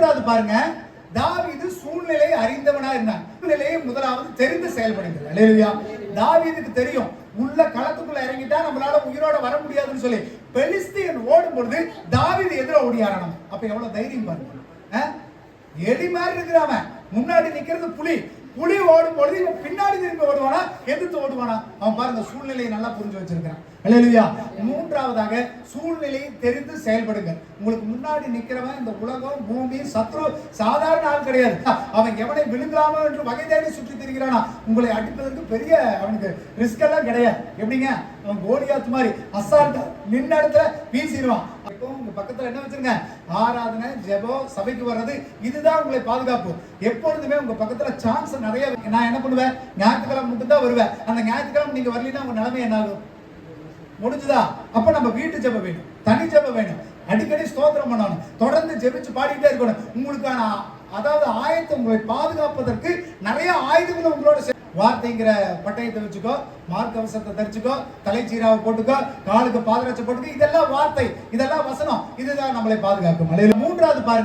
மூன்றாவது பாருங்க, தாவீது சூழ்நிலை அறிந்தவனா இருந்தான். சூழ்நிலையை முதலாவது தெரிந்து செயல்படுங்கள். அல்லேலூயா. தாவீதுக்கு தெரியும், உள்ள களத்துக்குள்ள இறங்கிட்டா நம்மளால உயிரோட வர முடியாதுன்னு சொல்லி பெலிஸ்தியன் ஓடும் பொழுது தாவீது எதிர ஓடியாரணும். அப்ப எவ்வளவு தைரியம் பாருங்க. எலி மாதிரி இருக்கிறவன் முன்னாடி நிக்கிறது புலி. புலி ஓடும் பொழுது இவன் பின்னாடி திரும்பி ஓடுவானா, எதிர்த்து ஓடுவானா? அவன் பாருங்க சூழ்நிலையை நல்லா புரிஞ்சு வச்சிருக்கான். அல்லேலூயா. மூன்றாவதாக சூழ்நிலையை தெரிந்து செயல்படுங்க. உங்களுக்கு முன்னாடி நிக்கிறவன் இந்த உலகம், பூமி, சத்ரு சாதாரண ஆள் கிடையாது. அவன் எவனை விழுங்கலாமோ என்று வகை தேடி சுற்றி திரிகிறானா. உங்களை அடிப்பதற்கு பெரிய அவனுக்கு ரிஸ்க் எல்லாம் கிடையாது. எப்படிங்க, அவன் கோலியாத் மாதிரி அசால்ட்டா நின்ன இடத்துல வீசிடுவான். இப்போ உங்க பக்கத்துல என்ன வச்சிருங்க, ஆராதனை, ஜெபம், சபைக்கு வர்றது, இதுதான் உங்களை பாதுகாப்பு. எப்பொழுதுமே உங்க பக்கத்துல சான்ஸ் நிறைய. நான் என்ன பண்ணுவேன், ஞாயிற்றுக்கிழமை மட்டும் தான் வருவேன். அந்த ஞாயிற்றுக்கிழமை நீங்க வரலன்னா உங்க நிலைமை என்ன ஆகும்? முடிஞ்சுதா? அப்ப நம்ம வீட்டு ஜெபம் வேணும், தனி ஜெபம் வேணும், அடிக்கடி ஸ்தோத்திரம் பண்ணணும், தொடர்ந்து ஜெபிச்சு பாடிட்டே இருக்கணும். உங்களுக்கான அதாவது ஆயத்தை உங்களை பாதுகாப்பதற்கு நிறைய ஆயுதங்களை உங்களோட வார்த்தைங்கிற பட்டயத்தை வச்சுக்கோ, மார்க் அவசரத்தை தரிச்சுக்கோ, தலைச்சீராவை போட்டுக்கோ, காலுக்கு பாதரட்சை போட்டுக்கோ. இதெல்லாம் வார்த்தை, இதெல்லாம் வசனம், இதுதான் நம்மளை பாதுகாக்கும். மூன்றாவது பாருங்க,